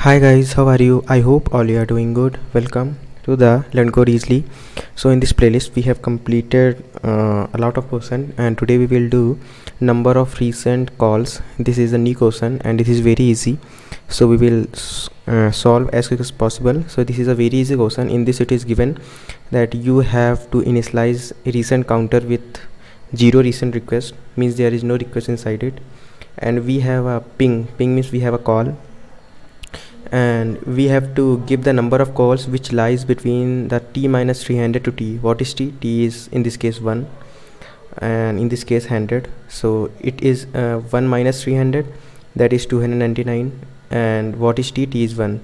Hi guys, how are you? I hope all you are doing good. Welcome to the Leetcode Easily. So in this playlist we have completed a lot of question, and today we will do number of recent calls. This is a new question and it is very easy. So we will solve as quick as possible. So this is a very easy question. In this it is given that you have to initialize a recent counter with 0 recent request, means there is no request inside it, and we have a ping means we have a call, and we have to give the number of calls which lies between the t minus 300 to t. What is t is in this case 1, and in this case 100. So it is 1 minus 300, that is 299. And what is t is 1.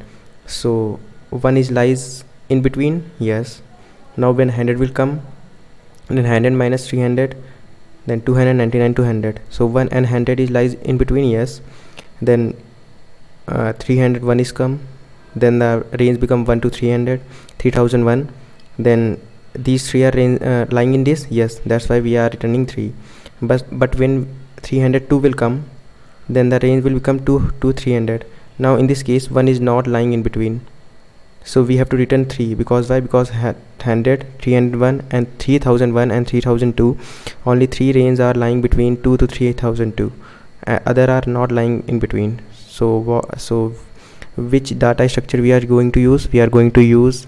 So 1 is lies in between, yes. Now when 100 will come, then 100 minus 300, then 299 to 100. So 1 and 100 is lies in between, yes. Then 301 is come, then the range become 1 to 300, 3001. Then these three are lying in this, yes, that's why we are returning 3. But when 302 will come, then the range will become 2 to 300. Now in this case 1 is not lying in between, so we have to return 3. Because why? Because 100, 301 and 3001 and 3002, only 3 ranges are lying between 2 to 3002. Other are not lying in between. So which data structure we are going to use? We are going to use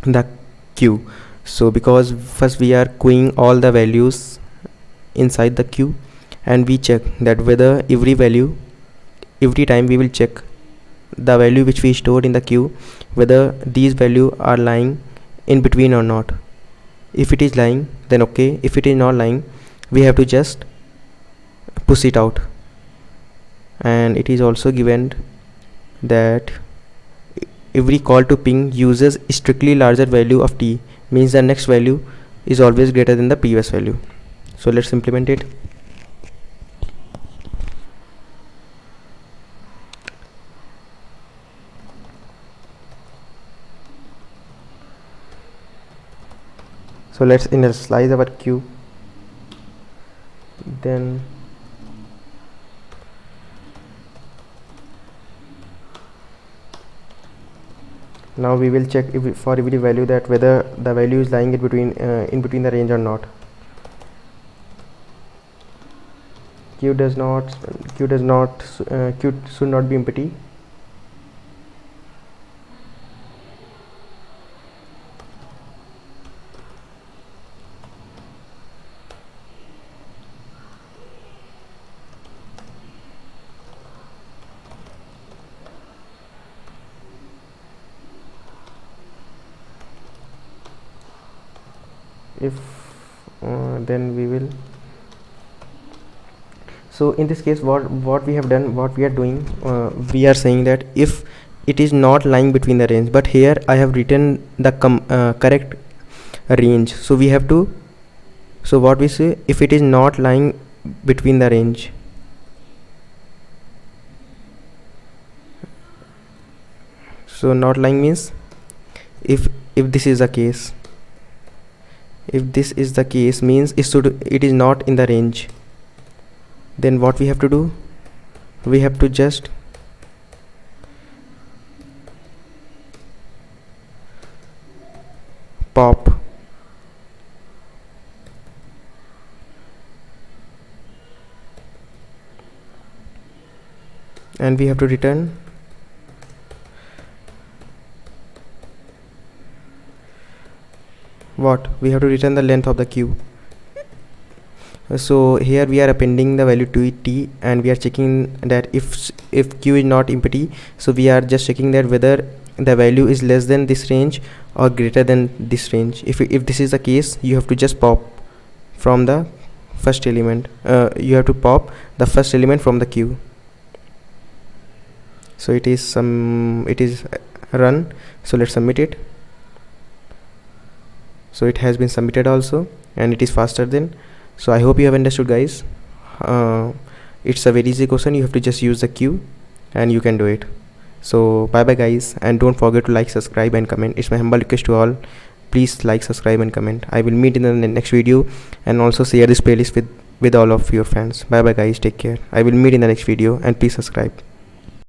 the queue. So because first we are queuing all the values inside the queue, and we check that whether every time we will check the value which we stored in the queue, whether these values are lying in between or not. If it is lying, then okay. If it is not lying, we have to just push it out. And it is also given that every call to ping uses strictly larger value of t, means the next value is always greater than the previous value. So let's implement it. So let's initialize our queue. Then now we will check for every value that whether the value is lying in between the range or not. Queue should not be empty. If then we will. So in this case what we have done, what we are doing, we are saying that if it is not lying between the range, but here I have written the correct range. So we have to, so what we say, if it is not lying between the range, so not lying means if this is the case, if this is the case means it is not in the range. Then what we have to do, we have to just pop, and we have to return what? We have to return the length of the queue. So here we are appending the value to t, and we are checking that if queue is not empty, so we are just checking that whether the value is less than this range or greater than this range. If this is the case, you have to just pop from the first element. You have to pop the first element from the queue. So it is run. So let's submit it. So it has been submitted also, and it is faster than. So I hope you have understood, guys. It's a very easy question. You have to just use the queue and you can do it. So bye bye guys, and don't forget to like, subscribe and comment. It's my humble request to all, please like, subscribe and comment. I will meet in the next video, and also share this playlist with all of your friends. Bye bye guys, take care. I will meet in the next video, and please subscribe.